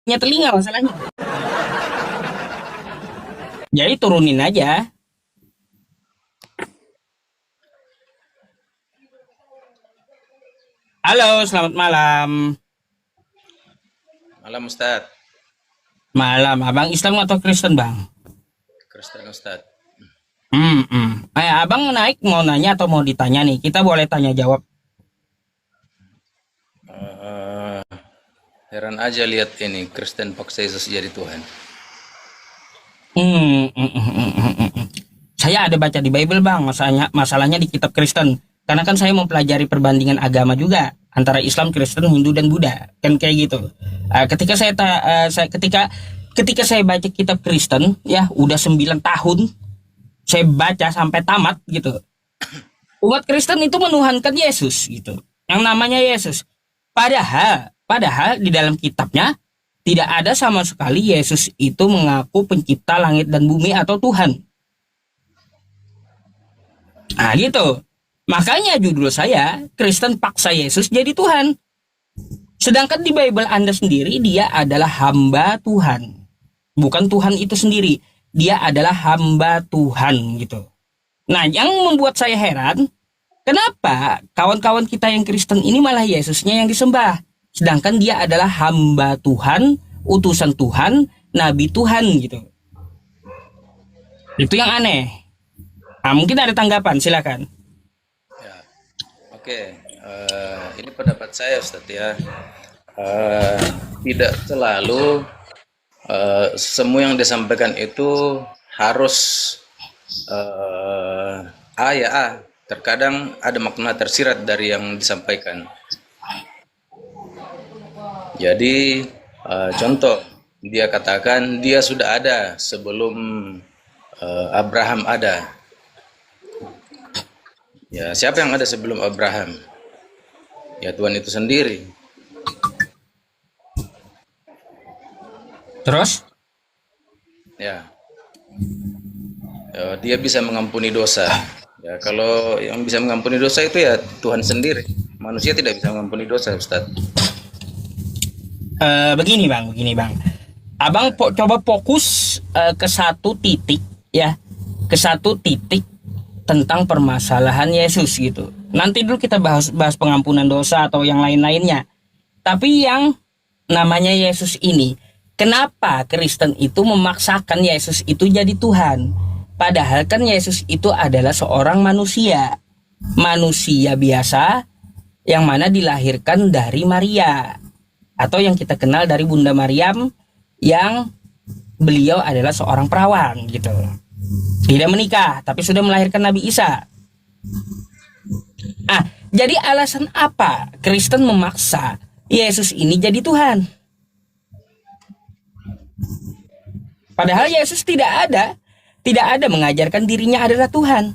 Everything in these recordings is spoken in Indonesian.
punya telinga masalahnya. Jadi turunin aja. Halo, selamat malam. Malam Ustadz, Malam, abang Islam atau Kristen bang? Kristen Ustadz. Abang naik mau nanya atau mau ditanya nih? Kita boleh tanya jawab. Eh, Heran aja lihat ini Kristen paksa Yesus jadi Tuhan. Hmm, mm, mm, mm, mm, mm, mm. Saya ada baca di Bible bang, masalahnya di kitab Kristen. Karena kan saya mempelajari perbandingan agama juga antara Islam, Kristen, Hindu dan Buddha, kan kayak gitu. Ketika saya baca kitab Kristen, ya udah 9 tahun saya baca sampai tamat gitu. Umat Kristen itu menuhankan Yesus gitu, yang namanya Yesus. Padahal di dalam kitabnya tidak ada sama sekali Yesus itu mengaku pencipta langit dan bumi atau Tuhan. Nah gitu. Makanya judul saya, Kristen paksa Yesus jadi Tuhan. Sedangkan di Bible Anda sendiri, dia adalah hamba Tuhan. Bukan Tuhan itu sendiri. Dia adalah hamba Tuhan gitu. Nah, yang membuat saya heran, kenapa kawan-kawan kita yang Kristen ini malah Yesusnya yang disembah. Sedangkan dia adalah hamba Tuhan, utusan Tuhan, nabi Tuhan gitu. Itu yang aneh. Nah, mungkin ada tanggapan, silakan. Ya, oke. Ini pendapat saya Ustadz ya. Tidak selalu semua yang disampaikan itu harus A ya A. Terkadang ada makna tersirat dari yang disampaikan. Jadi contoh, dia katakan dia sudah ada sebelum Abraham ada. Ya, siapa yang ada sebelum Abraham? Ya, Tuhan itu sendiri. Terus? Ya, dia bisa mengampuni dosa. Ya, kalau yang bisa mengampuni dosa itu ya Tuhan sendiri. Manusia tidak bisa mengampuni dosa, Ustadz. Begini bang. Abang coba fokus ke satu titik ya, ke satu titik tentang permasalahan Yesus gitu. Nanti dulu kita bahas pengampunan dosa atau yang lain-lainnya. Tapi yang namanya Yesus ini, kenapa Kristen itu memaksakan Yesus itu jadi Tuhan? Padahal kan Yesus itu adalah seorang manusia biasa yang mana dilahirkan dari Maria, atau yang kita kenal dari Bunda Maryam, yang beliau adalah seorang perawan gitu. Tidak menikah, tapi sudah melahirkan Nabi Isa. Jadi alasan apa Kristen memaksa Yesus ini jadi Tuhan? Padahal Yesus tidak ada mengajarkan dirinya adalah Tuhan.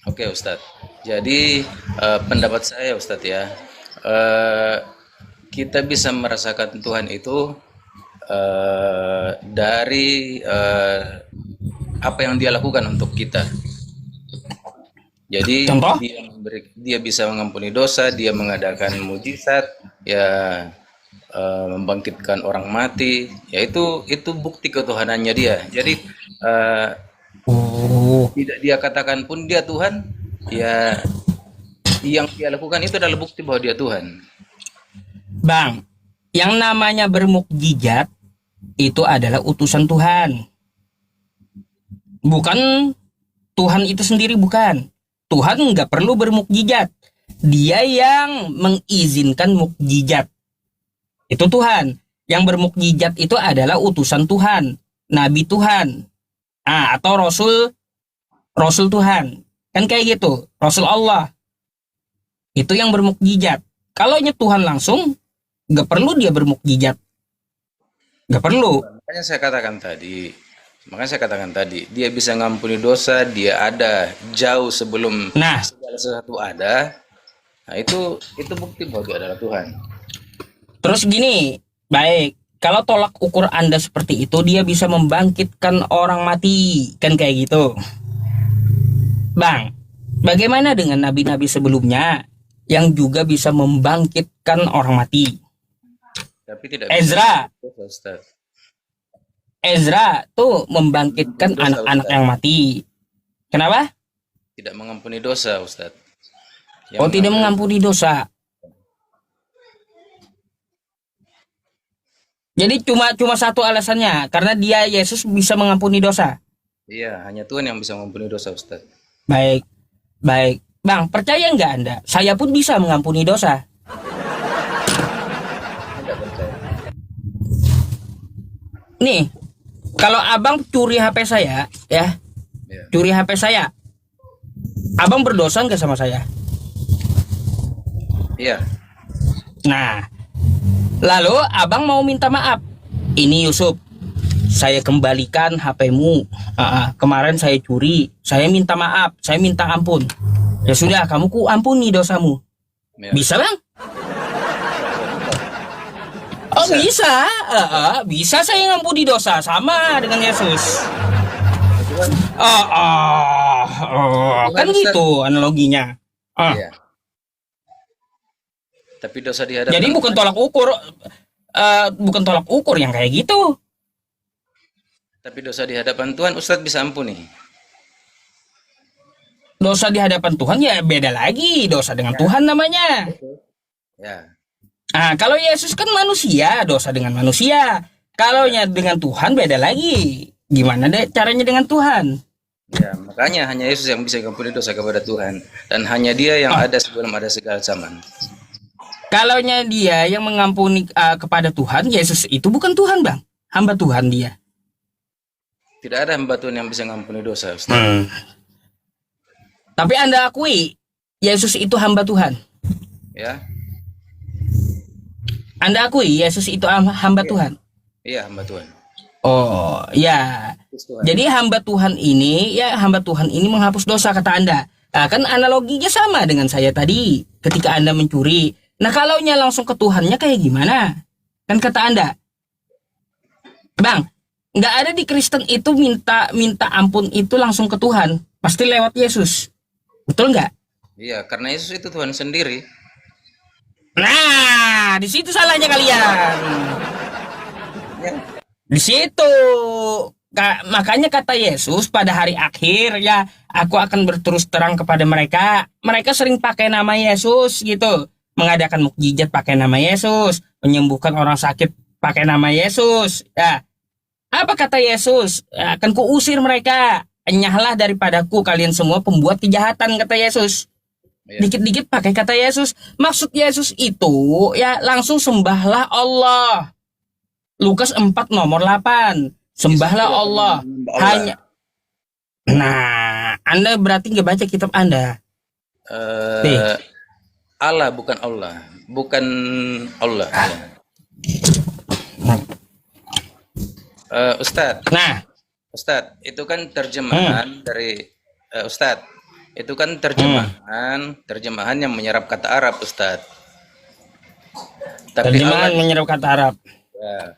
Oke, Ustadz. Jadi pendapat saya, Ustadz ya, kita bisa merasakan Tuhan itu dari apa yang dia lakukan untuk kita. Jadi Contoh? dia bisa mengampuni dosa, dia mengadakan mujizat, ya membangkitkan orang mati, ya itu bukti ketuhanannya dia. Jadi tidak dia katakan pun dia Tuhan, ya yang dia lakukan itu adalah bukti bahwa dia Tuhan. Bang, yang namanya bermukjizat itu adalah utusan Tuhan. Bukan Tuhan itu sendiri, bukan. Tuhan nggak perlu bermukjizat. Dia yang mengizinkan mukjizat. Itu Tuhan. Yang bermukjizat itu adalah utusan Tuhan, nabi Tuhan, atau rasul Tuhan. Kan kayak gitu, rasul Allah. Itu yang bermukjizat. Kalau Tuhan langsung, nggak perlu dia bermukjizat. Nggak perlu. Makanya saya katakan tadi, dia bisa ngampuni dosa, dia ada jauh sebelum segala sesuatu ada. Nah, itu bukti bahwa dia adalah Tuhan. Terus gini, baik, kalau tolak ukur Anda seperti itu, dia bisa membangkitkan orang mati, kan kayak gitu. Bang, bagaimana dengan nabi-nabi sebelumnya yang juga bisa membangkitkan orang mati? Tapi tidak bisa Ezra, dosa, Ustaz. Ezra tuh membangkitkan Dosa, anak-anak Ustaz. yang mati. Kenapa? Tidak mengampuni dosa, Ustaz. Oh, tidak mengampuni dosa. Jadi cuma satu alasannya, karena dia Yesus bisa mengampuni dosa. Iya, hanya Tuhan yang bisa mengampuni dosa, Ustaz. Baik, baik. Bang, percaya nggak Anda? Saya pun bisa mengampuni dosa. Tidak percaya. Nih, kalau abang curi HP saya, ya, Iya. curi HP saya, abang berdosa nggak sama saya? Iya. Nah, lalu abang mau minta maaf. Ini Yusuf, saya kembalikan HP-mu. Kemarin saya curi, saya minta maaf, saya minta ampun. Ya sudah, kamu ku ampuni dosamu. Iya. Bisa bang? Oh bisa, bisa saya ngampuni dosa sama dengan Yesus. Tuhan, Kan Tuhan, Ustaz. gitu analoginya. Iya. Tapi dosa di hadapan Jadi bukan tolak ukur yang kayak gitu. Tapi dosa di hadapan Tuhan Ustadz bisa ampuni. Dosa di hadapan Tuhan ya beda lagi, dosa dengan Tuhan namanya. Ya. Kalau Yesus kan manusia, dosa dengan manusia. Kalau dengan Tuhan beda lagi. Gimana deh caranya dengan Tuhan? Ya, makanya hanya Yesus yang bisa mengampuni dosa kepada Tuhan, dan hanya Dia yang ada sebelum ada segala zaman. Kalaunya dia yang mengampuni kepada Tuhan, Yesus itu bukan Tuhan bang, hamba Tuhan dia. Tidak ada hamba Tuhan yang bisa mengampuni dosa, Ustaz. Tapi Anda akui Yesus itu hamba Tuhan. Ya, Anda akui Yesus itu hamba Tuhan. iya hamba Tuhan. Oh ya, Tuhan. jadi hamba Tuhan ini menghapus dosa kata Anda. Kan analoginya sama dengan saya tadi ketika Anda mencuri. Nah kalaunya langsung ke Tuhannya kayak gimana? Kan kata Anda, Bang, nggak ada di Kristen itu minta ampun itu langsung ke Tuhan, pasti lewat Yesus, betul nggak? Iya, karena Yesus itu Tuhan sendiri. Nah, di situ salahnya kalian. Ya. Di situ. Makanya kata Yesus pada hari akhir ya, aku akan berterus terang kepada mereka. Mereka sering pakai nama Yesus gitu. Mengadakan mukjizat pakai nama Yesus, menyembuhkan orang sakit pakai nama Yesus. Ya. Apa kata Yesus? Akan kuusir mereka. Enyahlah daripadaku kalian semua pembuat kejahatan, kata Yesus. Ya. Dikit-dikit pakai kata Yesus. Maksud Yesus itu ya langsung sembahlah Allah. Lukas 4 nomor 8. Sembahlah Allah. Hanya. Nah, Anda berarti nggak baca kitab Anda. Allah bukan Allah, bukan Allah. Ustadz. Nah, Ustadz, itu kan terjemahan dari Ustadz. Itu kan terjemahan yang menyerap kata Arab, Ustadz. Tapi terjemahan Allah, menyerap kata Arab. ya,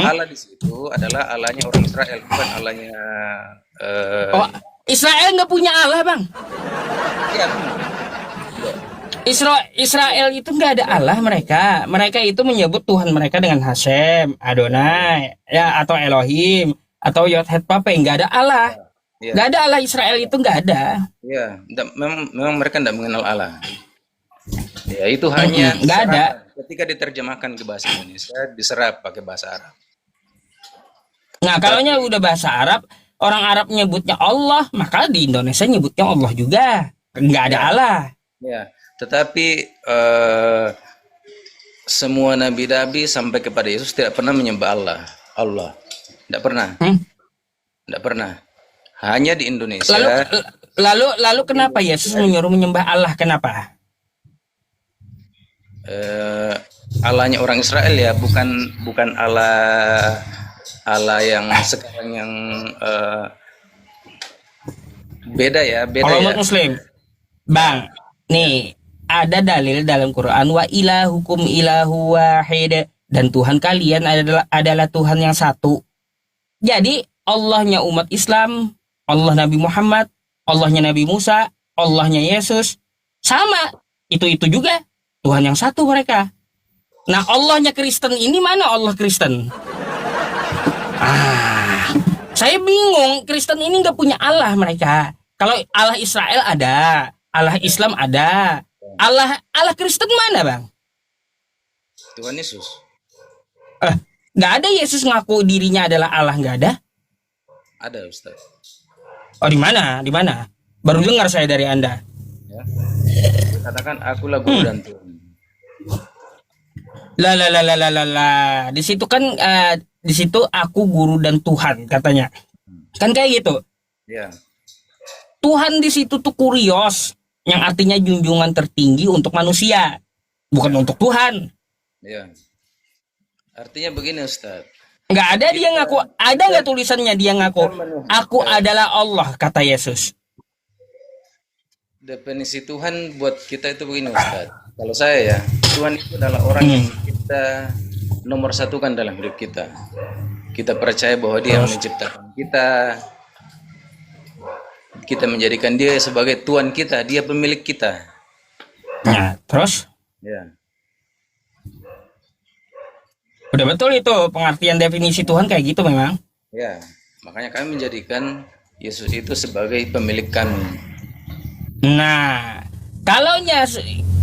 Allah di situ adalah Allahnya orang Israel, bukan Allahnya. Israel nggak punya Allah, Bang. Ya, Israel itu nggak ada Allah mereka. Mereka itu menyebut Tuhan mereka dengan Hashem, Adonai, ya atau Elohim atau Yod-Heh-Vav-He. Nggak ada Allah. ya, Nggak ada Allah Israel itu nggak ada. ya. Memang mereka tidak mengenal Allah. Ya, itu hanya nggak ada. Ketika diterjemahkan ke bahasa Indonesia, diserap pakai bahasa Arab. Nah, kalaunya udah bahasa Arab, orang Arab nyebutnya Allah, maka di Indonesia nyebutnya Allah juga. Nggak ada Allah. Ya, tetapi semua nabi-nabi sampai kepada Yesus tidak pernah menyembah Allah. Tidak pernah. Tidak pernah. Hanya di Indonesia. Lalu kenapa Yesus menyuruh menyembah Allah? Kenapa? Allahnya orang Israel ya, bukan Allah yang sekarang yang beda ya. Orang Muslim, Bang, nih ada dalil dalam Quran wa ilahukum ilahu wahid, dan Tuhan kalian adalah Tuhan yang satu. Jadi Allahnya umat Islam, Allah Nabi Muhammad, Allahnya Nabi Musa, Allahnya Yesus sama, itu juga Tuhan yang satu mereka. Nah, Allahnya Kristen ini mana Allah Kristen? Saya bingung. Kristen ini nggak punya Allah mereka. Kalau Allah Israel ada, Allah Islam ada, Allah Kristen mana, Bang? Tuhan Yesus. Nggak ada Yesus ngaku dirinya adalah Allah, nggak ada. Ada Ustaz. Oh, di mana? Di mana? Baru dengar saya dari Anda. Ya. Katakan akulah guru dan Tuhan. Lah. Di situ kan di situ aku guru dan Tuhan katanya. Kan kayak gitu. Ya. Tuhan di situ tuh kurios, yang artinya junjungan tertinggi untuk manusia, bukan untuk Tuhan. Ya. Artinya begini Ustaz. Nggak ada dia ngaku, ada nggak tulisannya dia ngaku, aku adalah Allah, kata Yesus. Definisi Tuhan buat kita itu begini Ustaz. Kalau saya ya, Tuhan itu adalah orang yang kita nomor satukan dalam hidup kita. Kita percaya bahwa dia menciptakan kita. Kita menjadikan dia sebagai Tuhan kita, dia pemilik kita. Nah, terus? Ya. Udah betul itu pengertian definisi Tuhan kayak gitu memang. Ya, makanya kami menjadikan Yesus itu sebagai pemilik kami. Nah, kalau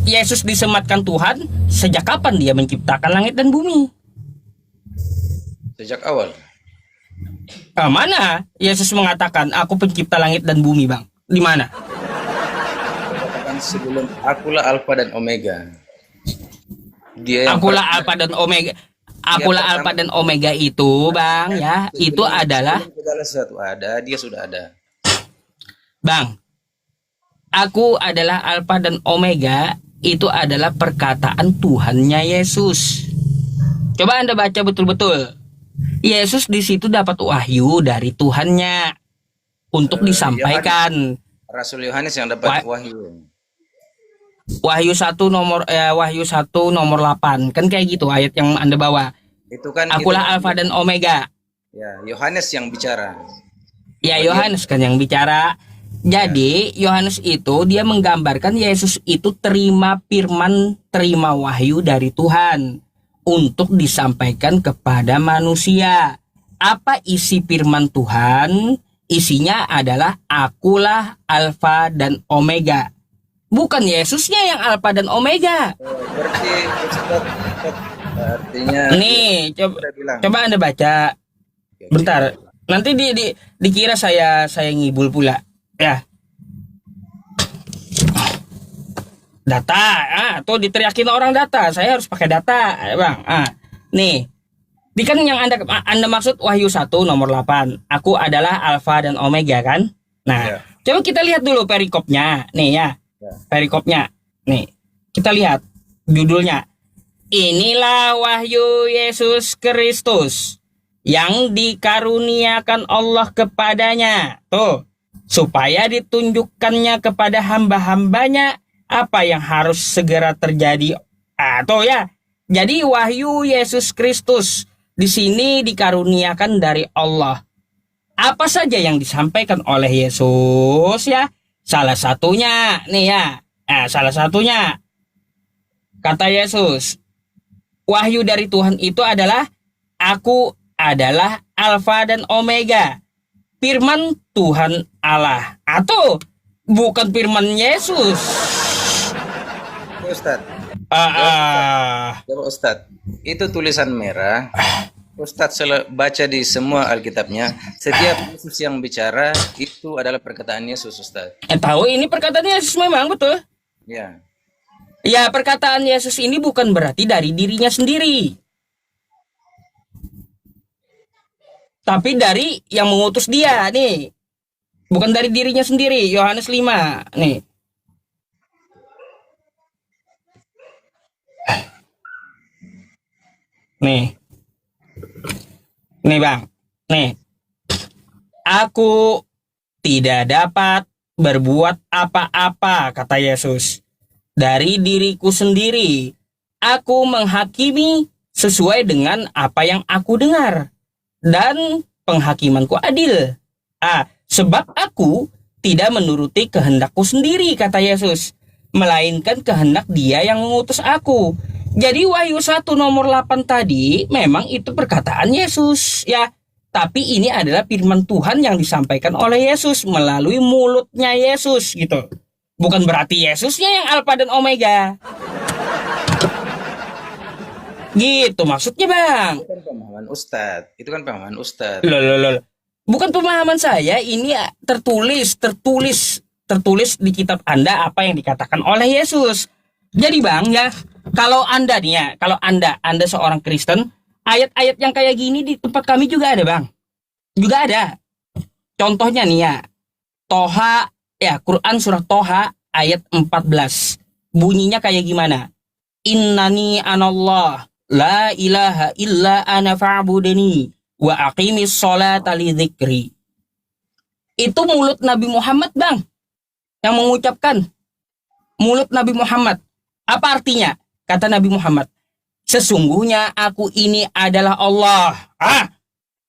Yesus disematkan Tuhan, sejak kapan dia menciptakan langit dan bumi? Sejak awal. Mana Yesus mengatakan aku pencipta langit dan bumi, Bang? Di mana? Katakan sebelum akulah Alfa dan Omega. Dia yang Akulah Alfa dan Omega. Akulah Alfa dan Omega itu, Bang, ya, itu adalah segala sesuatu ada, dia sudah ada. Bang, aku adalah Alfa dan Omega, itu adalah perkataan Tuhannya Yesus. Coba Anda baca betul-betul. Yesus di situ dapat wahyu dari Tuhannya untuk disampaikan. Rasul Yohanes yang dapat wahyu. Wahyu 1 nomor 8 kan kayak gitu ayat yang Anda bawa. Itu kan akulah Alfa dan Omega. Ya, Yohanes yang bicara. Ya, Yohanes kan yang bicara. Jadi Yohanes itu dia menggambarkan Yesus itu terima firman, terima wahyu dari Tuhan untuk disampaikan kepada manusia. Apa isi firman Tuhan? Isinya adalah akulah Alfa dan Omega. Bukan Yesusnya yang Alfa dan Omega. Berarti artinya nih, coba Anda baca. Bentar. Nanti dikira saya ngibul pula. Ya. Data. Tuh diteriakin orang data. Saya harus pakai data, Bang. Nih. Di kan yang Anda maksud Wahyu 1 nomor 8. Aku adalah Alfa dan Omega kan? Nah, coba kita lihat dulu perikopnya. Nih ya. Perikopnya. Nih, kita lihat judulnya. Inilah wahyu Yesus Kristus yang dikaruniakan Allah kepadanya. Tuh, supaya ditunjukkannya kepada hamba-hambanya apa yang harus segera terjadi. Tuh ya. Jadi wahyu Yesus Kristus di sini dikaruniakan dari Allah. Apa saja yang disampaikan oleh Yesus ya? Salah satunya nih ya, salah satunya kata Yesus, wahyu dari Tuhan itu adalah aku adalah Alfa dan Omega, firman Tuhan Allah, atau bukan firman Yesus. Ustadz, Ustadz, itu tulisan merah. Ustadz baca di semua Alkitabnya, setiap Yesus yang bicara itu adalah perkataan Yesus, Ustadz. Tahu ini perkataan Yesus memang betul. Ya. Ya, perkataan Yesus ini bukan berarti dari dirinya sendiri, tapi dari yang mengutus dia nih. Bukan dari dirinya sendiri. Yohanes 5 nih. Nih Bang, nih. Aku tidak dapat berbuat apa-apa, kata Yesus. Dari diriku sendiri, aku menghakimi sesuai dengan apa yang aku dengar. Dan penghakimanku adil. Sebab aku tidak menuruti kehendakku sendiri, kata Yesus. Melainkan kehendak dia yang mengutus aku. Jadi Wahyu 1 nomor 8 tadi memang itu perkataan Yesus ya. Tapi ini adalah firman Tuhan yang disampaikan oleh Yesus melalui mulutnya Yesus gitu. Bukan berarti Yesusnya yang Alfa dan Omega. Gitu maksudnya Bang. Itu kan pemahaman Ustadz. Itu kan pemahaman Ustadz. Loh. Bukan pemahaman saya, ini tertulis di kitab Anda apa yang dikatakan oleh Yesus. Jadi Bang ya, kalau Anda nih ya, kalau Anda seorang Kristen, ayat-ayat yang kayak gini di tempat kami juga ada Bang. Juga ada. Contohnya nih ya, Toha ya, Quran surah Toha ayat 14. Bunyinya kayak gimana? Innani anallah la ilaha illa ana fa'budani wa aqimis sholata li dzikri. Itu mulut Nabi Muhammad Bang yang mengucapkan. Mulut Nabi Muhammad. Apa artinya? Kata Nabi Muhammad, sesungguhnya aku ini adalah Allah.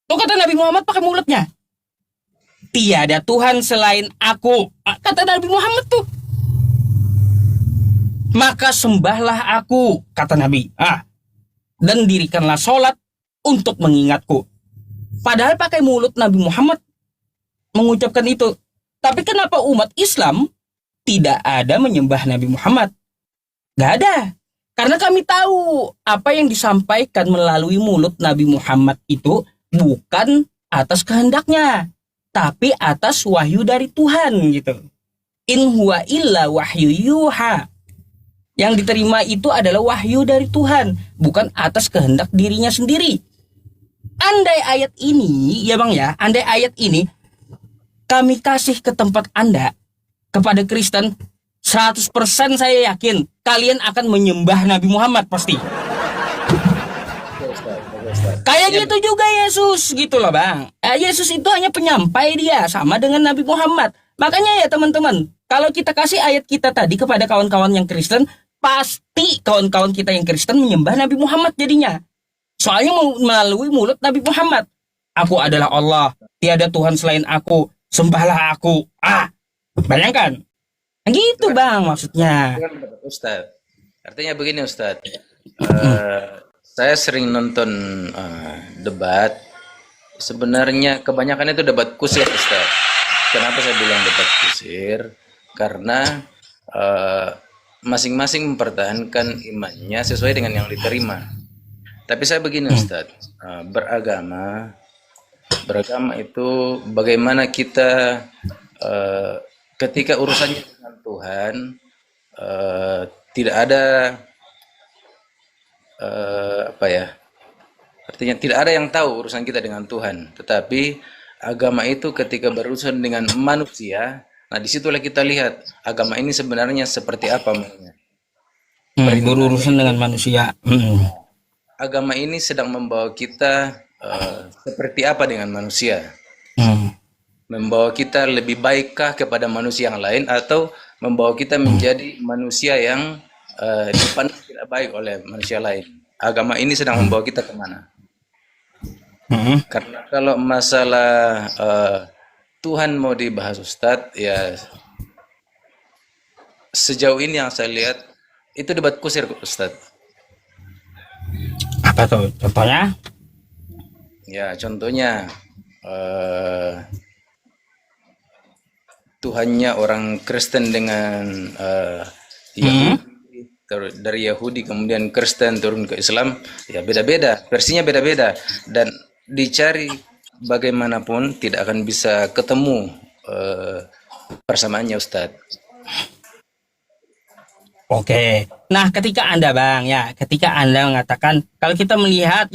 Tuh kata Nabi Muhammad pakai mulutnya. Tiada Tuhan selain aku. Kata Nabi Muhammad tuh. Maka sembahlah aku, kata Nabi. Dan dirikanlah sholat untuk mengingatku. Padahal pakai mulut Nabi Muhammad mengucapkan itu. Tapi kenapa umat Islam tidak ada menyembah Nabi Muhammad? Gak ada. Karena kami tahu apa yang disampaikan melalui mulut Nabi Muhammad itu bukan atas kehendaknya, tapi atas wahyu dari Tuhan gitu. In huwa illa wahyu yuha. Yang diterima itu adalah wahyu dari Tuhan, bukan atas kehendak dirinya sendiri. Andai ayat ini, ya Bang ya, andai ayat ini kami kasih ke tempat Anda, kepada Kristen, 100% saya yakin kalian akan menyembah Nabi Muhammad pasti. Kayak gitu juga Yesus gitu loh Bang. Yesus itu hanya penyampai dia, sama dengan Nabi Muhammad. Makanya ya teman-teman, kalau kita kasih ayat kita tadi kepada kawan-kawan yang Kristen, pasti kawan-kawan kita yang Kristen menyembah Nabi Muhammad jadinya. Soalnya melalui mulut Nabi Muhammad. Aku adalah Allah, tiada Tuhan selain aku, sembahlah aku. Bayangkan. Gitu Bang maksudnya. Ustadz. Artinya begini Ustadz. Saya sering nonton debat. Sebenarnya kebanyakan itu debat kusir Ustadz. Kenapa saya bilang debat kusir? Karena masing-masing mempertahankan imannya sesuai dengan yang diterima. Tapi saya begini Ustadz, beragama itu bagaimana kita ketika urusannya dengan Tuhan, tidak ada artinya tidak ada yang tahu urusan kita dengan Tuhan. Tetapi agama itu ketika berurusan dengan manusia, nah disitulah kita lihat agama ini sebenarnya seperti apa maunya. Berurusan dengan manusia. Agama ini sedang membawa kita seperti apa dengan manusia. Membawa kita lebih baikkah kepada manusia yang lain, atau membawa kita menjadi manusia yang dipandang tidak baik oleh manusia lain. Agama ini sedang membawa kita kemana? Karena kalau masalah Tuhan mau dibahas Ustadz, ya sejauh ini yang saya lihat itu debat kusir Ustadz. Apa tuh contohnya? Ya contohnya Tuhannya orang Kristen dengan Yahudi, dari Yahudi kemudian Kristen turun ke Islam, ya beda-beda, versinya beda-beda, dan dicari bagaimanapun tidak akan bisa ketemu persamaannya Ustadz. Oke, nah ketika Anda Bang ya, ketika Anda mengatakan kalau kita melihat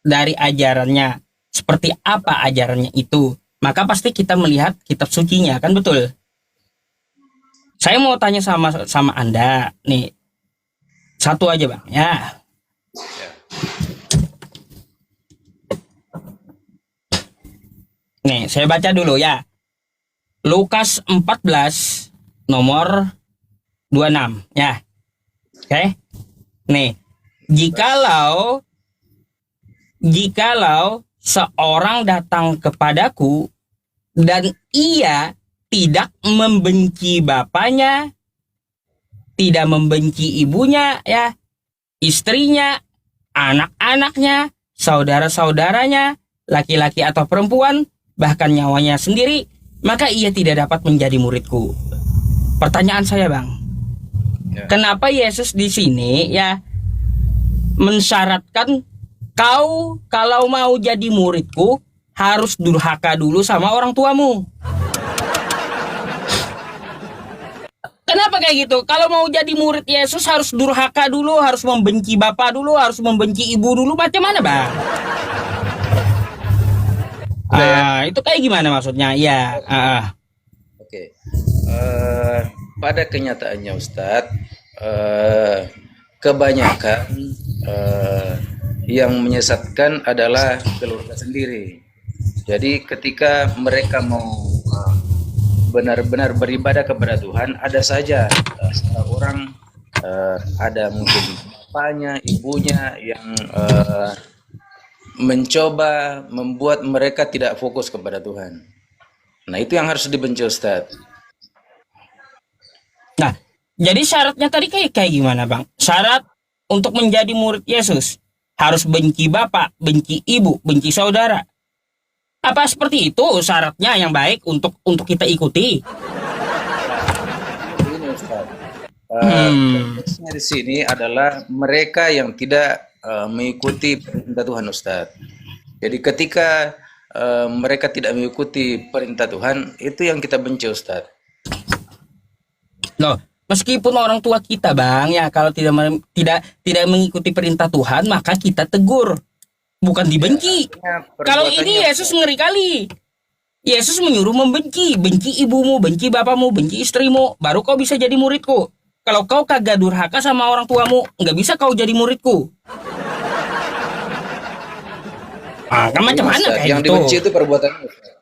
dari ajarannya, seperti apa ajarannya itu, maka pasti kita melihat kitab sucinya, kan betul? Saya mau tanya sama Anda nih, satu aja Bang ya. Nih saya baca dulu ya, Lukas 14 nomor 26 ya. Oke. Nih, jikalau seorang datang kepadaku dan ia tidak membenci bapaknya, tidak membenci ibunya, ya, istrinya, anak-anaknya, saudara-saudaranya, laki-laki atau perempuan, bahkan nyawanya sendiri, maka ia tidak dapat menjadi muridku. Pertanyaan saya, Bang, Ya. kenapa Yesus di sini ya mensyaratkan kau kalau mau jadi muridku harus durhaka dulu sama orang tuamu? Kenapa kayak gitu? Kalau mau jadi murid Yesus harus durhaka dulu, harus membenci bapak dulu, harus membenci ibu dulu. Macam mana, Bang? Itu kayak gimana maksudnya? Ya, Oke. Pada kenyataannya Ustadz, kebanyakan yang menyesatkan adalah keluarga sendiri. Jadi ketika mereka mau benar-benar beribadah kepada Tuhan, ada saja orang, ada mungkin bapaknya, ibunya yang mencoba membuat mereka tidak fokus kepada Tuhan. Nah, itu yang harus dibenci, Ustadz. nah, jadi syaratnya tadi kayak gimana, Bang? Syarat untuk menjadi murid Yesus harus benci bapak, benci ibu, benci saudara. Apa seperti itu syaratnya yang baik untuk kita ikuti? Ini Ustadz. Konteksnya di sini adalah mereka yang tidak mengikuti perintah Tuhan, Ustadz. Jadi ketika mereka tidak mengikuti perintah Tuhan, itu yang kita benci, Ustadz. Loh, meskipun orang tua kita, Bang, ya kalau tidak mengikuti perintah Tuhan, maka kita tegur, bukan dibenci. Kalau ini Yesus ngeri kali. Yesus menyuruh membenci, benci ibumu, benci bapamu, benci istrimu, baru kau bisa jadi muridku. Kalau kau kagak durhaka sama orang tuamu, nggak bisa kau jadi muridku. Kan macam mana Ustadz, kayak yang gitu? dibenci itu perbuatannya, Ustadz.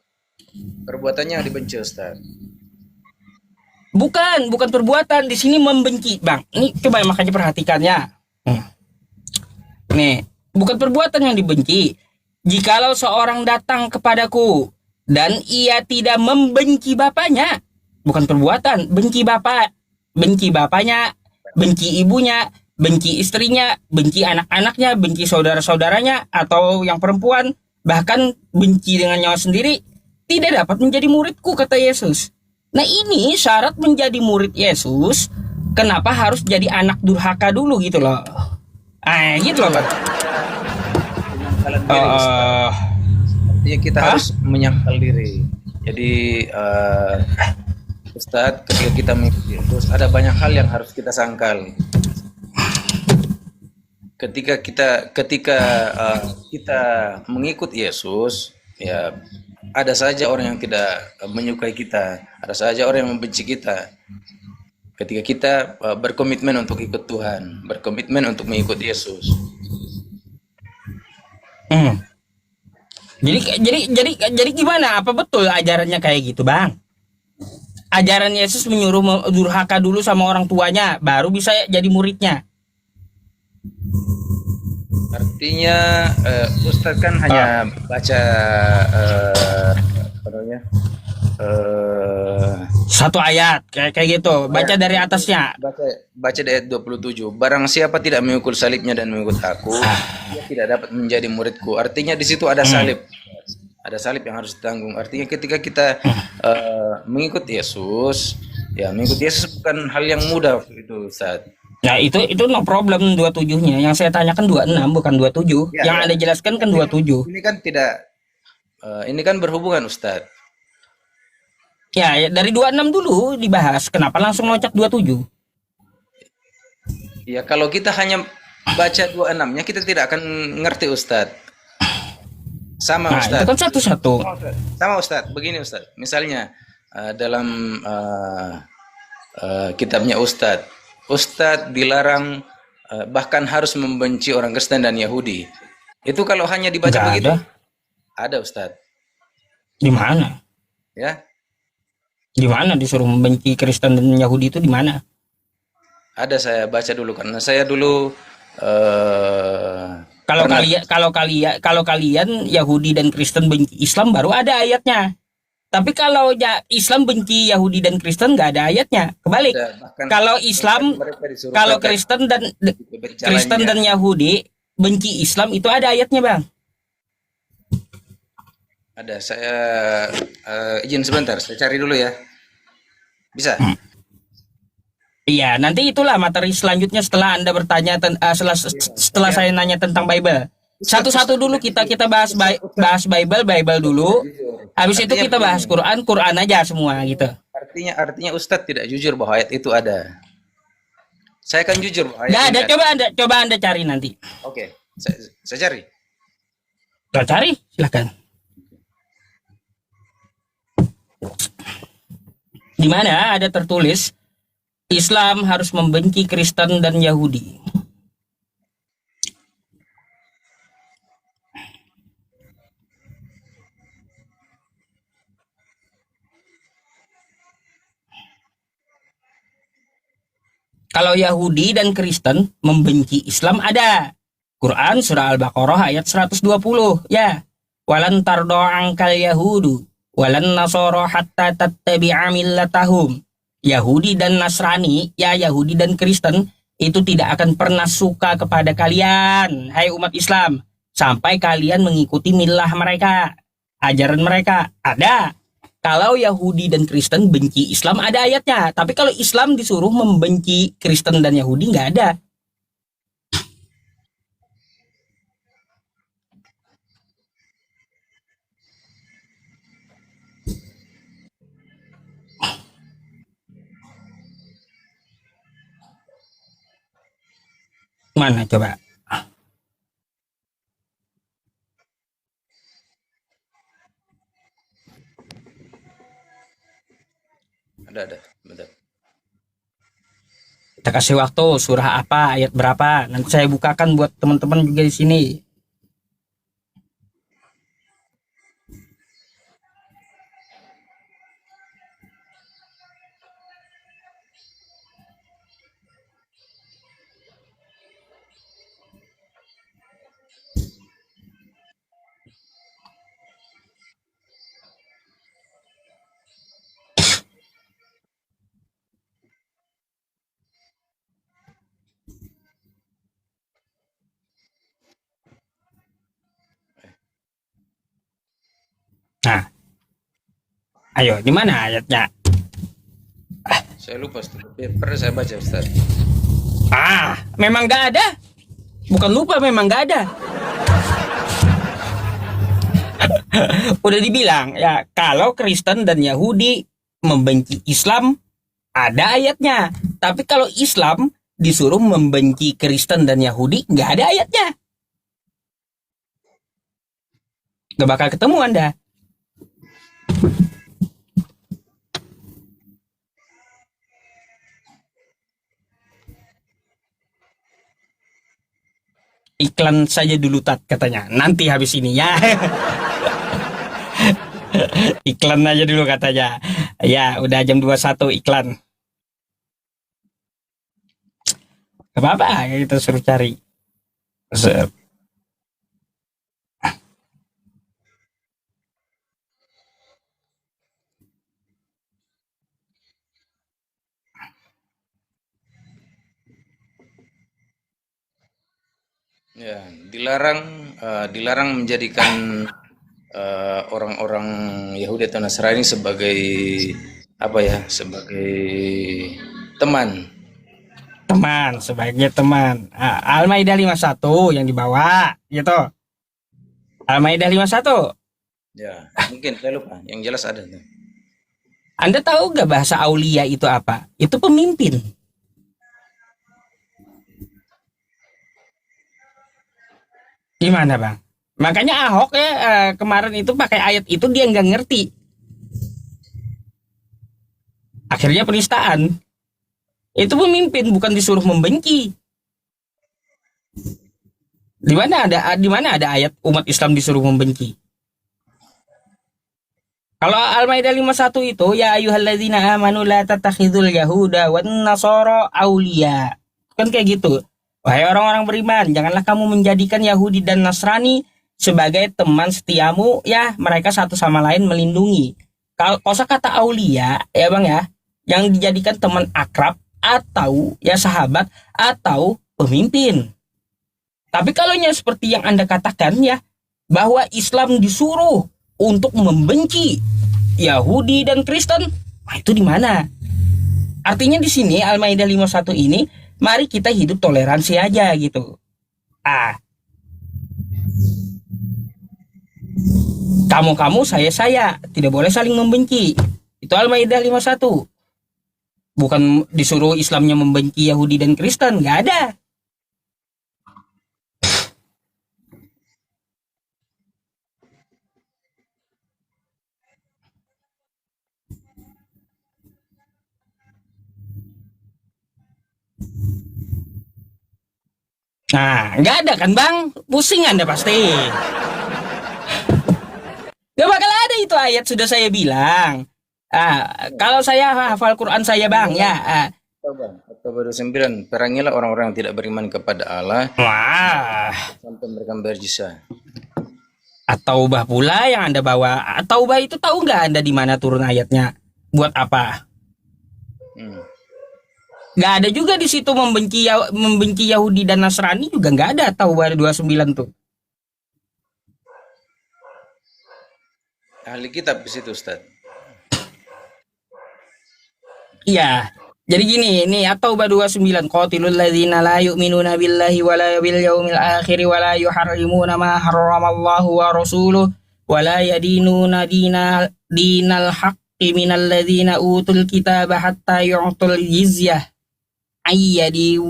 Perbuatannya yang dibenci, Ustadz. Bukan perbuatan. Di sini membenci, Bang. Ini coba makanya perhatikannya. Nih, bukan perbuatan yang dibenci. Jikalau seorang datang kepadaku dan ia tidak membenci bapaknya, bukan perbuatan, benci bapak, benci bapaknya, benci ibunya, benci istrinya, benci anak-anaknya, benci saudara-saudaranya atau yang perempuan, bahkan benci dengan nyawa sendiri, tidak dapat menjadi muridku, kata Yesus. Nah, ini syarat menjadi murid Yesus. Kenapa harus jadi anak durhaka dulu gitu loh? Gitu loh, Pak. Artinya kita harus menyangkal diri. Jadi Ustadz, ketika kita mengikuti Yesus, ada banyak hal yang harus kita sangkal. Ketika kita mengikut Yesus, ya ada saja orang yang tidak menyukai kita, ada saja orang yang membenci kita. Ketika kita berkomitmen untuk ikut Tuhan, berkomitmen untuk mengikut Yesus. Jadi gimana? Apa betul ajarannya kayak gitu, Bang? Ajaran Yesus menyuruh durhaka dulu sama orang tuanya, baru bisa jadi muridnya. Artinya Ustadz kan hanya baca satu ayat kayak gitu, baca dari atasnya. Baca di ayat 27. Barang siapa tidak mengikut salibnya dan mengikut aku, dia tidak dapat menjadi muridku. Artinya di situ ada salib. Ada salib yang harus ditanggung. Artinya ketika kita mengikut Yesus, ya mengikut Yesus bukan hal yang mudah itu, Ustaz. Nah, itu no problem 27-nya. Yang saya tanyakan 26 bukan 27. Ya, yang Anda jelaskan kan 27. Ini kan tidak ini kan berhubungan, Ustaz. Ya, dari 26 dulu dibahas. Kenapa langsung loncat 27? Ya, kalau kita hanya baca 26-nya kita tidak akan ngerti, Ustaz. Sama, Nah, Ustaz. itu kan satu-satu. Sama, Ustaz. Begini, Ustaz. Misalnya dalam kitabnya Ustadz dilarang bahkan harus membenci orang Kristen dan Yahudi. Itu kalau hanya dibaca Nggak begitu? ada. Ada, Ustadz. Di mana? Ya, Di mana disuruh membenci Kristen dan Yahudi itu di mana? ada, saya baca dulu karena saya dulu Kalau kalian Yahudi dan Kristen benci Islam baru ada ayatnya. Tapi kalau Islam benci Yahudi dan Kristen nggak ada ayatnya. Kebalik. Bahkan Kalau Islam, mereka disuruh kalau tetap Kristen berjalannya. dan Yahudi benci Islam itu ada ayatnya, Bang. Ada, saya izin sebentar, saya cari dulu ya. Bisa? Iya, nanti itulah materi selanjutnya setelah Anda bertanya setelah saya nanya tentang Bible. Satu-satu dulu kita bahas Bible dulu. Habis itu kita bahas Quran aja semua gitu. Artinya Ustadz tidak jujur bahwa ayat itu ada. Saya kan jujur bahwa ayat Nggak ini ada, coba Anda cari nanti. Oke, saya cari. Kita cari, silakan. Di mana ada tertulis Islam harus membenci Kristen dan Yahudi. Kalau Yahudi dan Kristen membenci Islam ada. Quran surah Al-Baqarah ayat 120 ya. Walan tardo angkal yahudu walan nasoro hatta tattabi'a millatahum. Yahudi dan Nasrani, ya Yahudi dan Kristen itu tidak akan pernah suka kepada kalian, hai umat Islam, sampai kalian mengikuti milah mereka, ajaran mereka. Ada. Kalau Yahudi dan Kristen benci Islam ada ayatnya. Tapi kalau Islam disuruh membenci Kristen dan Yahudi nggak ada. Mana coba? Ada. Bentar. Kita kasih waktu surah apa, ayat berapa. Nanti saya bukakan buat teman-teman juga di sini. Nah, ayo, di mana ayatnya? Saya lupa, pernah saya baca Ustaz. Memang nggak ada. Bukan lupa, memang nggak ada. Udah dibilang ya, kalau Kristen dan Yahudi membenci Islam ada ayatnya. Tapi kalau Islam disuruh membenci Kristen dan Yahudi nggak ada ayatnya. Gak bakal ketemu Anda. Iklan saja dulu Tat katanya. Nanti habis ini ya. Iklan aja dulu katanya. Ya, udah jam 21 iklan. Gak apa-apa, kita suruh cari. Ya, dilarang menjadikan orang-orang Yahudi atau Nasrani sebagai apa ya? Sebagai teman. Sebaiknya teman. Al-Maidah 51 yang dibawa, gitu. Al-Maidah 51. Ya, mungkin saya lupa. Yang jelas ada tuh. Anda tahu gak bahasa aulia itu apa? Itu pemimpin. Gimana Bang? Makanya Ahok ya kemarin itu pakai ayat itu dia nggak ngerti. Akhirnya penistaan. Itu pemimpin, bukan disuruh membenci. Di mana ada ayat umat Islam disuruh membenci? Kalau Al-Maidah 51 itu ya ayyuhalladzina amanu la tattakhidul yahuda wan nasara auliya. Kan kayak gitu. Wahai orang-orang beriman, janganlah kamu menjadikan Yahudi dan Nasrani sebagai teman setiamu, ya mereka satu sama lain melindungi. Kalau kosakata aulia ya Bang ya, yang dijadikan teman akrab atau ya sahabat atau pemimpin. Tapi kalau yang seperti yang Anda katakan ya, bahwa Islam disuruh untuk membenci Yahudi dan Kristen, nah itu di mana? Artinya di sini Al-Maidah 51 ini, mari kita hidup toleransi aja gitu. Kamu-kamu, saya, tidak boleh saling membenci. Itu Al-Maidah 51. Bukan disuruh Islamnya membenci Yahudi dan Kristen, nggak ada. Nah, nggak ada kan Bang? Pusing Anda pasti. Gak bakal ada itu ayat, sudah saya bilang. Kalau saya hafal Quran saya Bang ya. Oktober 29, perangilah orang-orang yang tidak beriman kepada Allah Wah. sampai mereka berjizya. At-Taubah pula yang Anda bawa. At-Taubah itu tahu nggak Anda di mana turun ayatnya? Buat apa? Nggak ada juga di situ membenci Yahudi dan Nasrani juga nggak ada. Taubah 29 tuh. Ahli kitab di situ, Ustaz. Iya. Jadi gini, ini At-Taubah 29, qatilul ladzina la yu'minuna billahi wala bil yaumil akhir wala yuharrimuna ma harramallahu wa rasuluhu wala yadinuna dinal haqqi minal ladzina utul kitaba hatta yu'tul jizyah ayyadi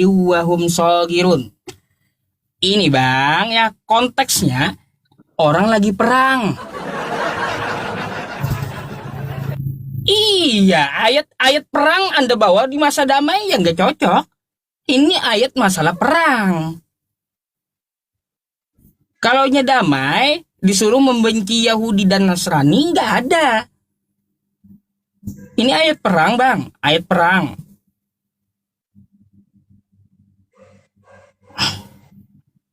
wa hum sagirun. Ini Bang, ya konteksnya orang lagi perang. Iya, ayat perang Anda bawa di masa damai yang gak cocok. Ini ayat masalah perang. Kalau damai, disuruh membenci Yahudi dan Nasrani, nggak ada. Ini ayat perang Bang, ayat perang.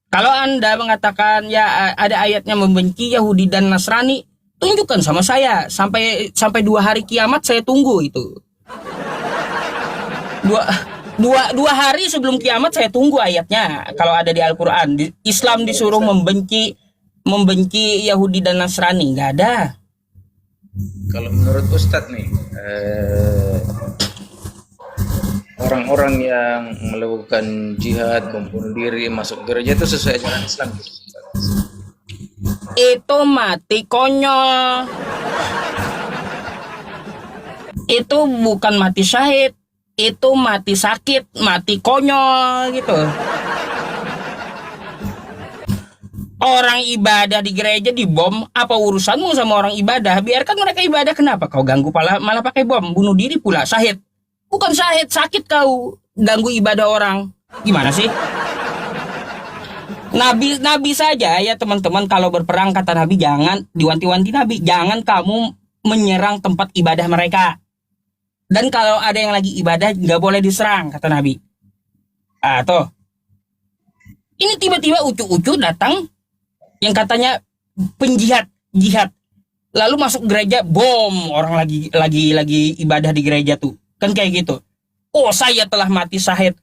Kalau Anda mengatakan ya ada ayatnya membenci Yahudi dan Nasrani, tunjukkan sama saya. Sampai 2 hari kiamat saya tunggu itu. Dua hari sebelum kiamat saya tunggu ayatnya. Kalau ada di Al-Quran, Islam disuruh membenci Yahudi dan Nasrani, nggak ada. Kalau menurut Ustadz nih, orang-orang yang melakukan jihad, membunuh diri, masuk gereja itu sesuai ajaran Islam gitu, Itu mati konyol. Itu bukan mati syahid, itu mati sakit, mati konyol gitu. Orang ibadah di gereja dibom, apa urusanmu sama orang ibadah? Biarkan mereka ibadah, kenapa kau ganggu malah pakai bom, bunuh diri pula, syahid. Bukan syahid, sakit kau ganggu ibadah orang. Gimana sih? Nabi saja ya teman-teman, kalau berperang kata Nabi, jangan diwanti-wanti Nabi, jangan kamu menyerang tempat ibadah mereka. Dan kalau ada yang lagi ibadah nggak boleh diserang kata Nabi. Tuh. Ini tiba-tiba ucu-ucu datang yang katanya jihad. Lalu masuk gereja, bom, orang lagi ibadah di gereja tuh. Kan kayak gitu. Oh, saya telah mati syahid.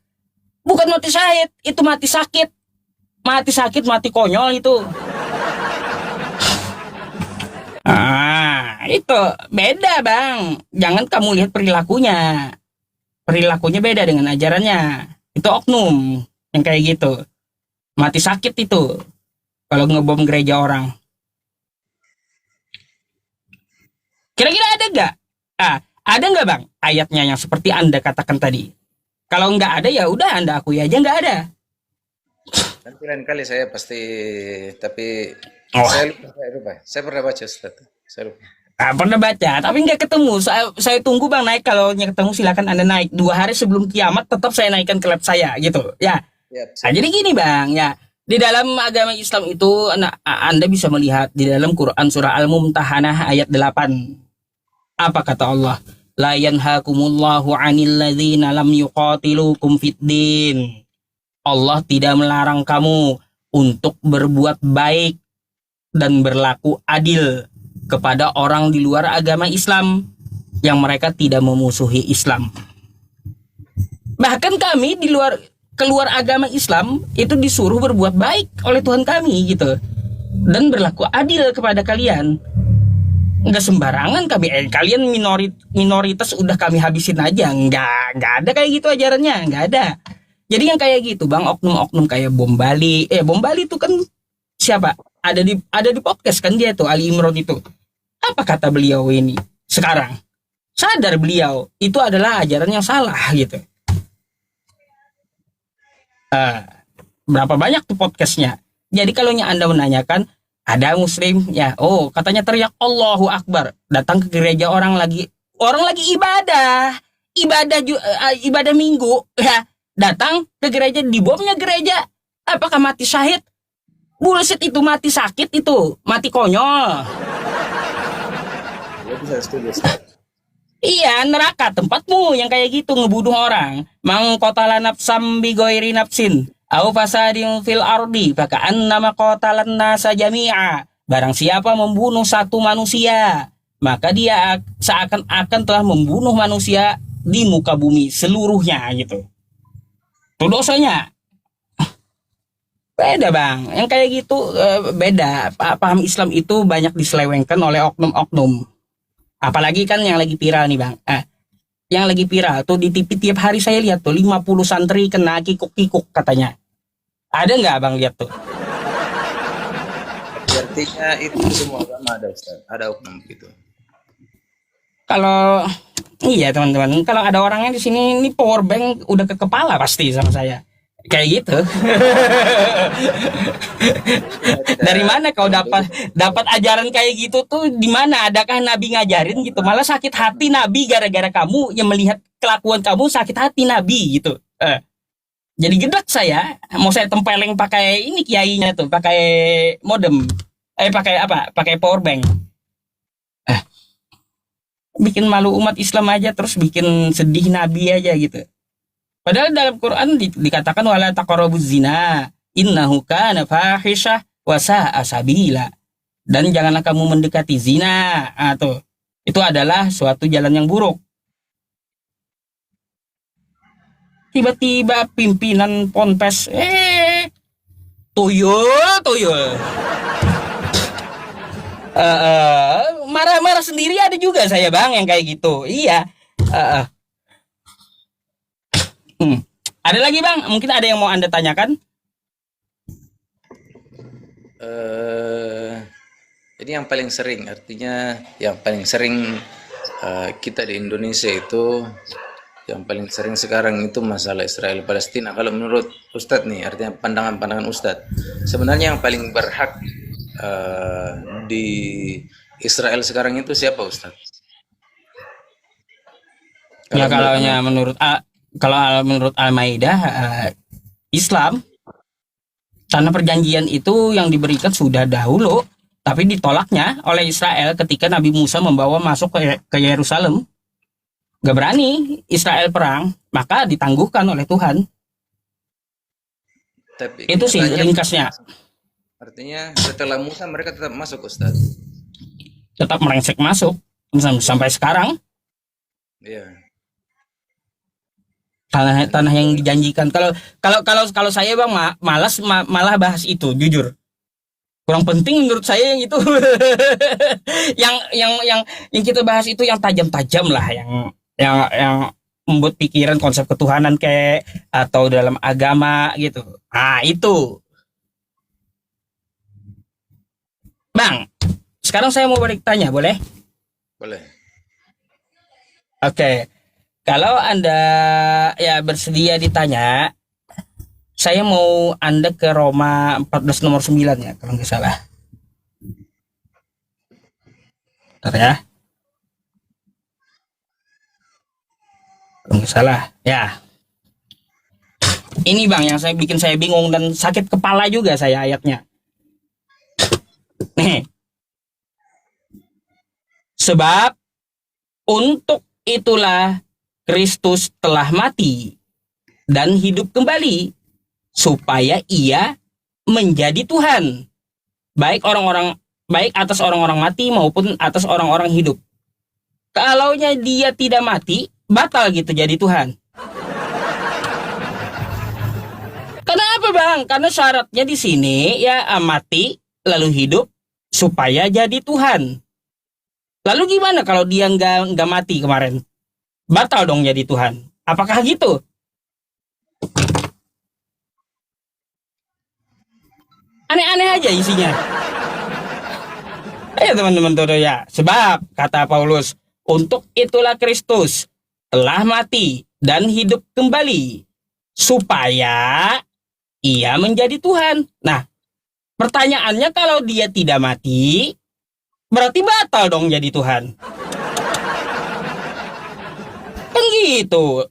Bukan mati syahid, itu mati sakit. Mati sakit, mati konyol itu. Itu beda Bang. Jangan kamu lihat perilakunya. Perilakunya beda dengan ajarannya. Itu oknum yang kayak gitu. Mati sakit itu kalau ngebom gereja orang. Kira-kira ada nggak? Ada nggak Bang ayatnya yang seperti Anda katakan tadi? Kalau nggak ada ya udah Anda akui aja nggak ada. Nanti lain kali saya pasti, tapi Oh. saya lupa. Saya pernah baca Ustaz. Saya lupa. Pernah baca, tapi nggak ketemu. Saya tunggu Bang naik. Kalau ketemu silakan Anda naik. 2 hari sebelum kiamat tetap saya naikkan ke lab saya gitu. Ya. Jadi gini Bang, ya. Di dalam agama Islam itu Anda bisa melihat di dalam Quran surah Al-Mumtahanah ayat 8. Apa kata Allah? La yanhakumullahu 'anil ladzina lam yuqatilukum fid din. Allah tidak melarang kamu untuk berbuat baik dan berlaku adil kepada orang di luar agama Islam yang mereka tidak memusuhi Islam. Bahkan kami di luar keluar agama Islam itu disuruh berbuat baik oleh Tuhan kami gitu, dan berlaku adil kepada kalian. Nggak sembarangan kalian minoritas udah kami habisin aja, nggak ada kayak gitu ajarannya, nggak ada. Jadi yang kayak gitu bang, oknum-oknum kayak Bom Bali itu kan siapa, ada di podcast kan dia tuh, Ali Imron itu. Apa kata beliau ini sekarang? Sadar beliau itu adalah ajaran yang salah gitu. Berapa banyak tuh podcastnya. Jadi kalau Anda menanyakan, ada muslim ya, oh katanya teriak Allahu Akbar, datang ke gereja orang lagi ibadah minggu ya, datang ke gereja, dibomnya gereja, apakah mati syahid? Bullshit, itu mati sakit, itu mati konyol. Iya, neraka tempatmu yang kayak gitu, ngebunuh orang. Mang qatala nafsam bi ghairi nafsin au fasadin fil ardi faka'annama qatalan nasa jami'a. Barang siapa membunuh satu manusia, maka dia seakan-akan telah membunuh manusia di muka bumi seluruhnya gitu. Itu dosanya. Beda bang, yang kayak gitu beda. Paham Islam itu banyak diselewengkan oleh oknum-oknum. Apalagi kan yang lagi viral nih bang, yang lagi viral tuh di TV tiap hari saya lihat tuh 50 santri kena kikuk-kikuk katanya. Ada nggak bang lihat tuh? Artinya itu semua agama ada Ustaz, ada oknum gitu. Kalau iya teman-teman, kalau ada orangnya di sini, ini power bank udah ke kepala pasti sama saya. Kayak gitu. Dari mana kau dapat ajaran kayak gitu tuh? Di mana? Adakah Nabi ngajarin gitu? Malah sakit hati Nabi gara-gara kamu yang melihat kelakuan kamu, sakit hati Nabi gitu. Jadi gedek saya, mau saya tempeleng pakai ini kiainya tuh, pakai modem. Pakai apa? Pakai power bank. Bikin malu umat Islam aja, terus bikin sedih Nabi aja gitu. Padahal dalam Quran dikatakan wala taqrabuz zina innahu kana fahisyah wa sa'a sabila. Dan janganlah kamu mendekati zina. Itu adalah suatu jalan yang buruk. Tiba-tiba pimpinan ponpes tuyul. Marah-marah sendiri ada juga saya bang yang kayak gitu. Iya. Ada lagi bang, mungkin ada yang mau Anda tanyakan? Jadi yang paling sering, artinya yang paling sering kita di Indonesia itu, yang paling sering sekarang itu masalah Israel Palestina. Kalau menurut Ustadz nih, artinya pandangan-pandangan Ustadz, sebenarnya yang paling berhak di Israel sekarang itu siapa Ustadz? Ya kalau menurut Al-Maidah, Islam, tanah perjanjian itu yang diberikan sudah dahulu, tapi ditolaknya oleh Israel ketika Nabi Musa membawa masuk ke Yerusalem. Gak berani Israel perang, maka ditangguhkan oleh Tuhan. Tapi itu sih ringkasnya. Artinya setelah Musa mereka tetap masuk Ustaz. Tetap merengsek masuk sampai sekarang. Iya. Tanah yang dijanjikan. Kalau saya bang malah bahas itu, jujur kurang penting menurut saya yang itu. yang kita bahas itu yang tajam-tajam lah, yang membuat pikiran konsep ketuhanan kayak atau dalam agama gitu. Itu bang, sekarang saya mau balik tanya, boleh? Boleh. Oke. Kalau Anda ya bersedia ditanya, saya mau Anda ke Roma 14 nomor 9 ya, kalau nggak salah. Bentar ya. Kalau nggak salah, ya. Ini bang yang bikin saya bingung dan sakit kepala juga saya ayatnya. Nih. Sebab untuk itulah Kristus telah mati dan hidup kembali supaya ia menjadi Tuhan baik orang-orang baik atas orang-orang mati maupun atas orang-orang hidup. Kalaunya dia tidak mati, batal gitu jadi Tuhan. Kenapa bang? Karena syaratnya di sini ya mati lalu hidup supaya jadi Tuhan. Lalu gimana kalau dia nggak mati kemarin? Batal dong jadi Tuhan. Apakah gitu? Aneh-aneh aja isinya. Ayo teman-teman tuh ya. Sebab kata Paulus, untuk itulah Kristus telah mati dan hidup kembali supaya ia menjadi Tuhan. Nah, pertanyaannya kalau dia tidak mati, berarti batal dong jadi Tuhan. Kan gitu.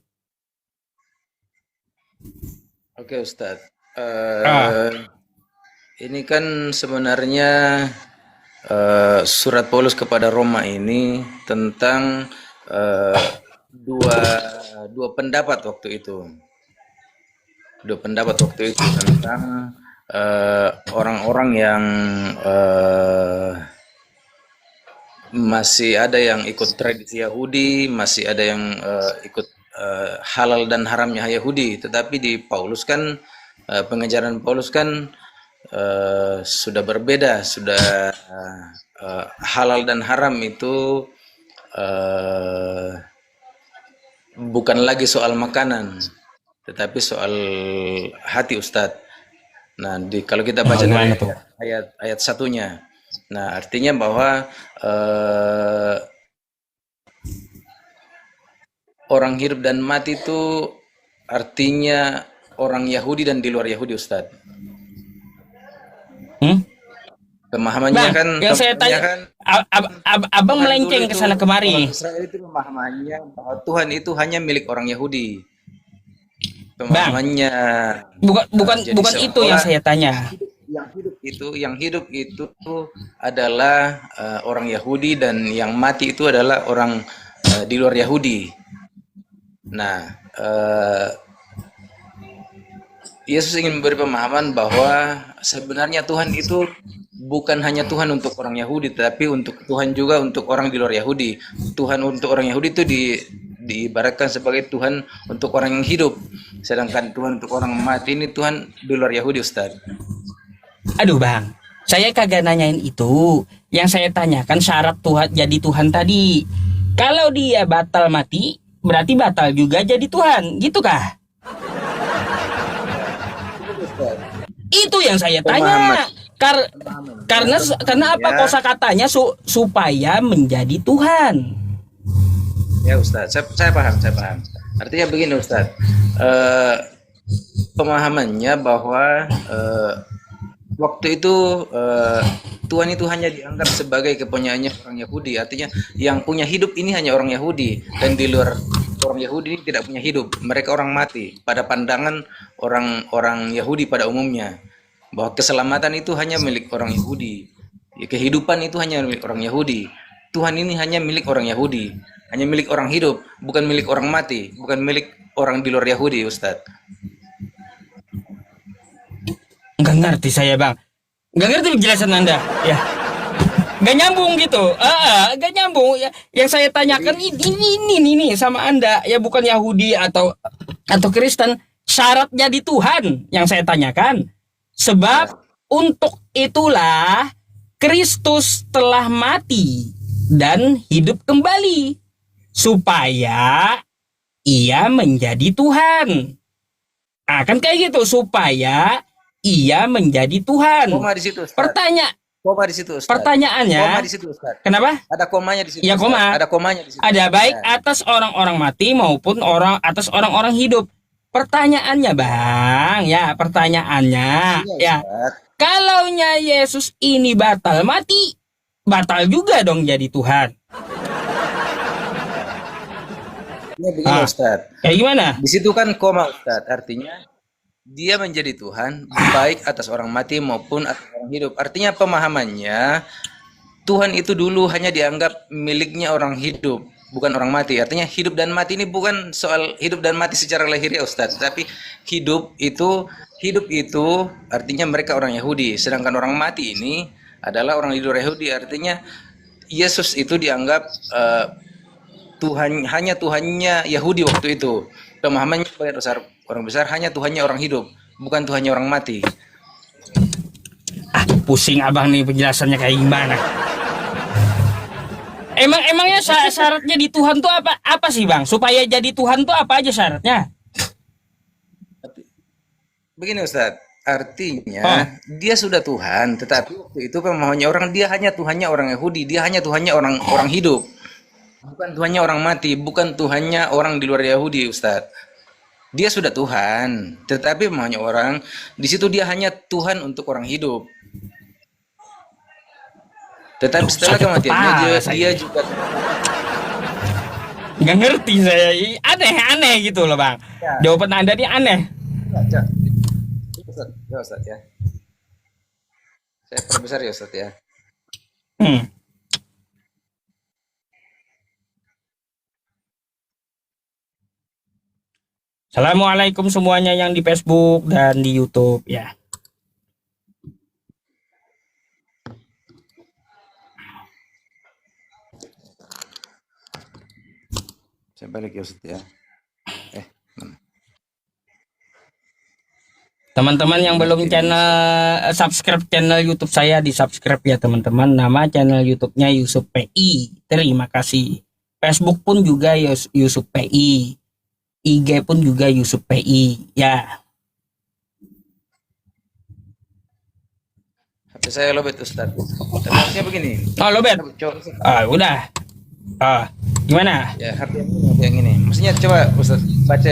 Oke Ustadz. Ah, Ini kan sebenarnya surat Paulus kepada Roma ini tentang eh, dua dua pendapat waktu itu. Dua pendapat waktu itu tentang orang-orang yang masih ada yang ikut tradisi Yahudi, masih ada yang ikut halal dan haramnya Yahudi. Tetapi di Paulus kan pengajaran Paulus kan sudah berbeda, sudah halal dan haram itu bukan lagi soal makanan, tetapi soal hati Ustadz. Nah, kalau kita baca dari gimana tuh? ayat satunya, nah artinya bahwa orang hidup dan mati itu artinya orang Yahudi dan di luar Yahudi Ustadz. Hmm? Pemahamannya Bang, kan, yang saya pemahamannya tanya, kan abang Tuhan dulu melenceng ke itu sana orang kemari. Israel itu pemahamannya bahwa Tuhan itu hanya milik orang Yahudi. Bang, Pemahamannya bukan bukan jadi bukan itu yang seolah-olah saya tanya. yang hidup itu adalah orang Yahudi dan yang mati itu adalah orang di luar Yahudi. Nah, Yesus ingin memberi pemahaman bahwa sebenarnya Tuhan itu bukan hanya Tuhan untuk orang Yahudi, tetapi untuk Tuhan juga untuk orang di luar Yahudi. Tuhan untuk orang Yahudi itu diibaratkan sebagai Tuhan untuk orang yang hidup, sedangkan Tuhan untuk orang mati ini Tuhan di luar Yahudi, Ustaz. Aduh bang, saya kagak nanyain itu. Yang saya tanyakan syarat Tuhan jadi Tuhan tadi. Kalau dia batal mati, berarti batal juga jadi Tuhan, gitu kah? Itu yang saya Pemahaman, tanya. Karena apa ya, kosakatanya supaya menjadi Tuhan. ya Ustaz, saya paham, saya paham. Artinya begini Ustaz, eh, pemahamannya bahwa waktu itu Tuhan itu hanya dianggap sebagai kepunyaannya orang Yahudi. Artinya yang punya hidup ini hanya orang Yahudi, dan di luar orang Yahudi ini tidak punya hidup. Mereka orang mati pada pandangan orang-orang Yahudi pada umumnya. Bahwa keselamatan itu hanya milik orang Yahudi. Ya, kehidupan itu hanya milik orang Yahudi. Tuhan ini hanya milik orang Yahudi. Hanya milik orang hidup, bukan milik orang mati, bukan milik orang di luar Yahudi, Ustadz. Nggak ngerti saya bang. Nggak ngerti penjelasan Anda. Ya. Nggak nyambung gitu. Nggak nyambung. Ya, yang saya tanyakan ini sama Anda. Ya bukan Yahudi atau Kristen. Syaratnya di Tuhan yang saya tanyakan. Sebab untuk itulah Kristus telah mati dan hidup kembali supaya ia menjadi Tuhan. Ah, kan kayak gitu supaya ia menjadi Tuhan. Koma di situ, Ustaz. Koma di situ, Ustaz. Pertanyaannya, Koma di situ, Ustaz. kenapa? Ada komanya di situ. Ya Ustaz. koma. Ada komanya di situ. Ada baik Ya. atas orang-orang mati maupun atas orang-orang hidup. Pertanyaannya, Bang, ya pertanyaannya, Iya, ya. Ustaz. Kalaunya Yesus ini batal mati, batal juga dong jadi Tuhan. Ini begini, Ustaz. Kayak gimana? Di situ kan koma, Ustaz. Artinya dia menjadi Tuhan baik atas orang mati maupun atas orang hidup. Artinya pemahamannya Tuhan itu dulu hanya dianggap miliknya orang hidup, bukan orang mati. Artinya hidup dan mati ini bukan soal hidup dan mati secara lahiriah, Ustaz. Tapi hidup itu artinya mereka orang Yahudi. Sedangkan orang mati ini adalah orang di luar Yahudi. Artinya Yesus itu dianggap Tuhan, hanya Tuhannya Yahudi waktu itu. Pemahamannya sebagai besar orang besar hanya Tuhannya orang hidup, bukan Tuhannya orang mati. Pusing abang nih penjelasannya kayak gimana. Emangnya syaratnya di Tuhan tuh apa sih bang? Supaya jadi Tuhan tuh apa aja syaratnya? Begini Ustadz, artinya dia sudah Tuhan, tetapi waktu itu pemahamannya orang, dia hanya Tuhannya orang Yahudi, dia hanya Tuhannya orang orang hidup, bukan Tuhannya orang mati, bukan Tuhannya orang di luar Yahudi Ustadz. Dia sudah Tuhan, tetapi pemahamannya orang di situ dia hanya Tuhan untuk orang hidup. Tetapi setelah kematiannya dia juga nggak ngerti saya, aneh gitu loh bang. ya, Jawaban anda ini aneh. ya, ya Ustadz ya. Saya perbesar ya Ustadz ya. Hmm. Assalamualaikum semuanya yang di Facebook dan di YouTube ya. Saya balik ya Ustadz ya. Teman-teman yang belum subscribe channel YouTube saya, di subscribe ya teman-teman. Nama channel YouTube-nya Yusuf PI. Terima kasih. Facebook pun juga Yusuf PI. IG pun juga Yusuf PI ya. HP saya lobet Ustadz. Maksudnya begini. Oh lobet. Udah. Gimana? Ya HP yang ini. Maksudnya coba Ustadz baca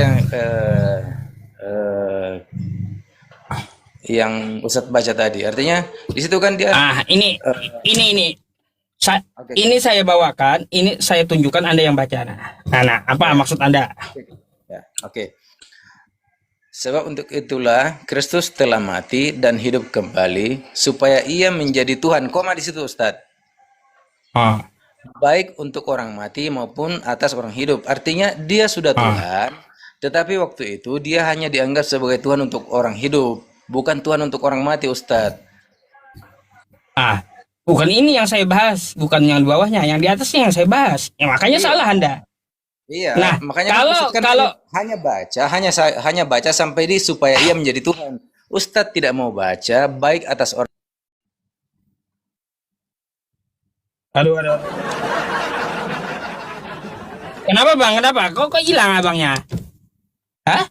yang Ustadz baca tadi. Artinya di situ kan dia. Ini. Okay. Ini saya bawakan, ini saya tunjukkan Anda yang baca. Nah, apa maksud Anda? Ya, oke. Sebab untuk itulah Kristus telah mati dan hidup kembali supaya ia menjadi Tuhan. Koma di situ Ustadz. Baik untuk orang mati maupun atas orang hidup. Artinya dia sudah Tuhan, tetapi waktu itu dia hanya dianggap sebagai Tuhan untuk orang hidup, bukan Tuhan untuk orang mati Ustadz. Bukan ini yang saya bahas, bukan yang di bawahnya, yang di atasnya yang saya bahas. Ya, makanya salah Anda. Iya, nah, makanya kalau hanya baca sampai di supaya ia menjadi Tuhan. Ustadz tidak mau baca baik atas orang. Aduh. Kenapa bang? Kenapa? Kok hilang abangnya? Hah?